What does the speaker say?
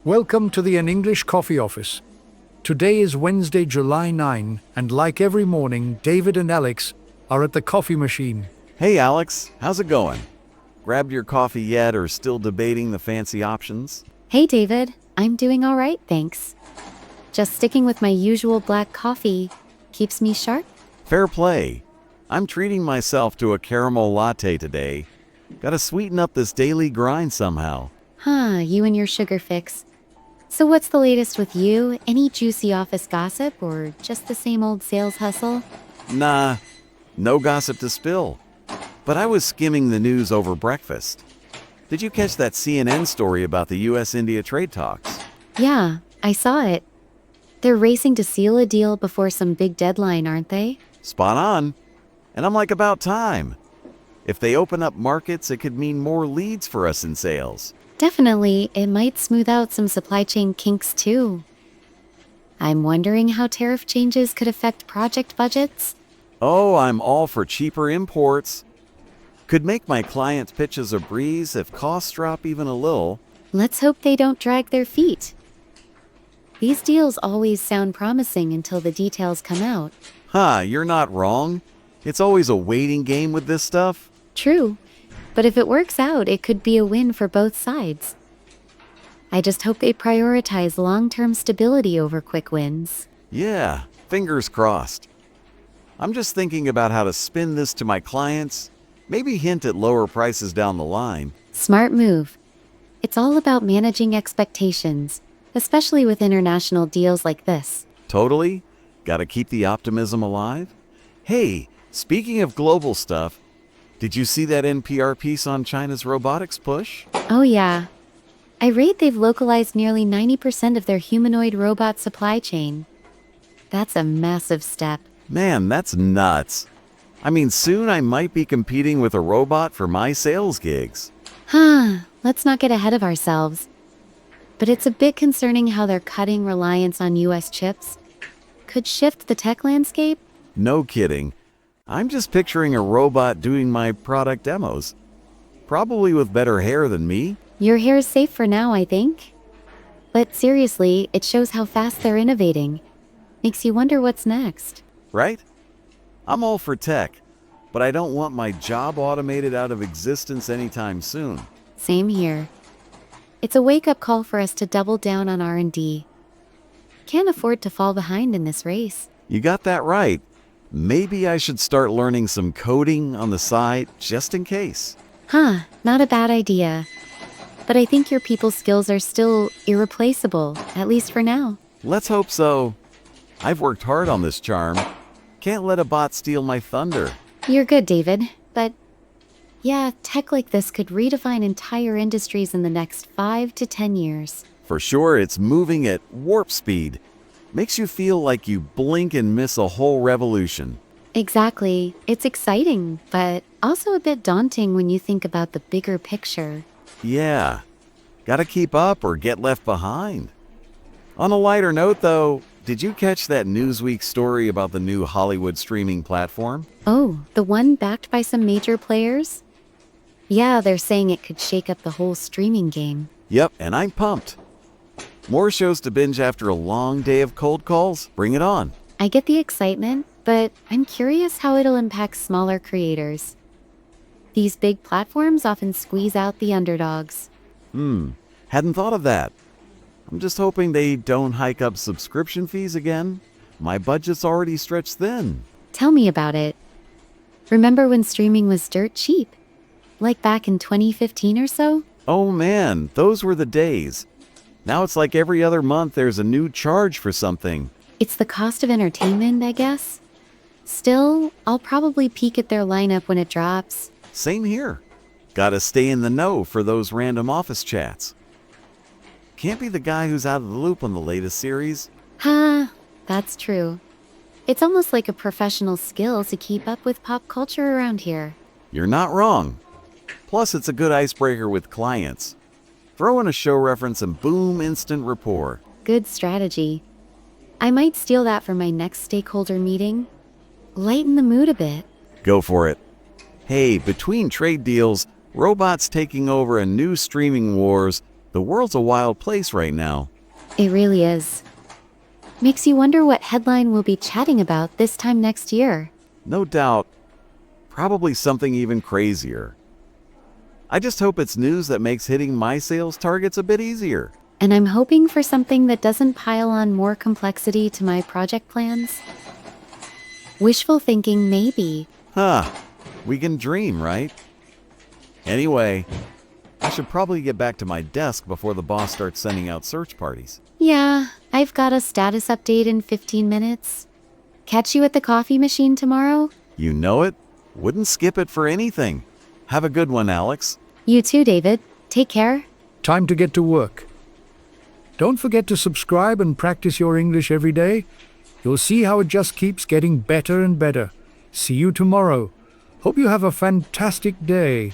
Welcome to the An English Coffee Office. Today is Wednesday, July 9, and like every morning, David and Alex are at the coffee machine. Hey Alex, how's it going? Grabbed your coffee yet or still debating the fancy options? Hey David, I'm doing all right, thanks. Just sticking with my usual black coffee keeps me sharp. Fair play. I'm treating myself to a caramel latte today. Gotta sweeten up this daily grind somehow. You and your sugar fix. So what's the latest with you? Any juicy office gossip or just the same old sales hustle? Nah, no gossip to spill. But I was skimming the news over breakfast. Did you catch that CNN story about the US-India trade talks? Yeah, I saw it. They're racing to seal a deal before some big deadline, aren't they? Spot on. And I'm like, about time. If they open up markets, it could mean more leads for us in sales. Definitely, it might smooth out some supply chain kinks too. I'm wondering how tariff changes could affect project budgets. Oh, I'm all for cheaper imports. Could make my clients' pitches a breeze if costs drop even a little. Let's hope they don't drag their feet. These deals always sound promising until the details come out. You're not wrong. It's always a waiting game with this stuff. True, but if it works out, it could be a win for both sides. I just hope they prioritize long-term stability over quick wins. Yeah, fingers crossed. I'm just thinking about how to spin this to my clients, maybe hint at lower prices down the line. Smart move. It's all about managing expectations, especially with international deals like this. Totally. Gotta keep the optimism alive. Hey, speaking of global stuff, did you see that NPR piece on China's robotics push? Oh yeah. I read they've localized nearly 90% of their humanoid robot supply chain. That's a massive step. Man, that's nuts. I mean, soon I might be competing with a robot for my sales gigs. Let's not get ahead of ourselves. But it's a bit concerning how they're cutting reliance on US chips. Could shift the tech landscape? No kidding. I'm just picturing a robot doing my product demos. Probably with better hair than me. Your hair is safe for now, I think. But seriously, it shows how fast they're innovating. Makes you wonder what's next. Right? I'm all for tech, but I don't want my job automated out of existence anytime soon. Same here. It's a wake-up call for us to double down on R&D. Can't afford to fall behind in this race. You got that right. Maybe I should start learning some coding on the side just in case. Not a bad idea. But I think your people skills are still irreplaceable, at least for now. Let's hope so. I've worked hard on this charm. Can't let a bot steal my thunder. You're good, David. But yeah, tech like this could redefine entire industries in the next 5 to 10 years. For sure, it's moving at warp speed. Makes you feel like you blink and miss a whole revolution. Exactly. It's exciting, but also a bit daunting when you think about the bigger picture. Yeah. Gotta keep up or get left behind. On a lighter note, though, did you catch that Newsweek story about the new Hollywood streaming platform? Oh, the one backed by some major players? Yeah, they're saying it could shake up the whole streaming game. Yep, and I'm pumped. More shows to binge after a long day of cold calls? Bring it on. I get the excitement, but I'm curious how it'll impact smaller creators. These big platforms often squeeze out the underdogs. Hadn't thought of that. I'm just hoping they don't hike up subscription fees again. My budget's already stretched thin. Tell me about it. Remember when streaming was dirt cheap? Like back in 2015 or so? Oh man, those were the days. Now it's like every other month there's a new charge for something. It's the cost of entertainment, I guess. Still, I'll probably peek at their lineup when it drops. Same here. Gotta stay in the know for those random office chats. Can't be the guy who's out of the loop on the latest series. That's true. It's almost like a professional skill to keep up with pop culture around here. You're not wrong. Plus, it's a good icebreaker with clients. Throw in a show reference and boom, instant rapport. Good strategy. I might steal that for my next stakeholder meeting. Lighten the mood a bit. Go for it. Hey, between trade deals, robots taking over and new streaming wars, the The world's a wild place right now. It really is. Makes you wonder what headline we'll be chatting about this time next year. No doubt. Probably something even crazier. I just hope it's news that makes hitting my sales targets a bit easier. And I'm hoping for something that doesn't pile on more complexity to my project plans. Wishful thinking, maybe. Huh. We can dream, right? Anyway, I should probably get back to my desk before the boss starts sending out search parties. Yeah, I've got a status update in 15 minutes. Catch you at the coffee machine tomorrow? You know it. Wouldn't skip it for anything. Have a good one, Alex. You too, David. Take care. Time to get to work. Don't forget to subscribe and practice your English every day. You'll see how it just keeps getting better and better. See you tomorrow. Hope you have a fantastic day.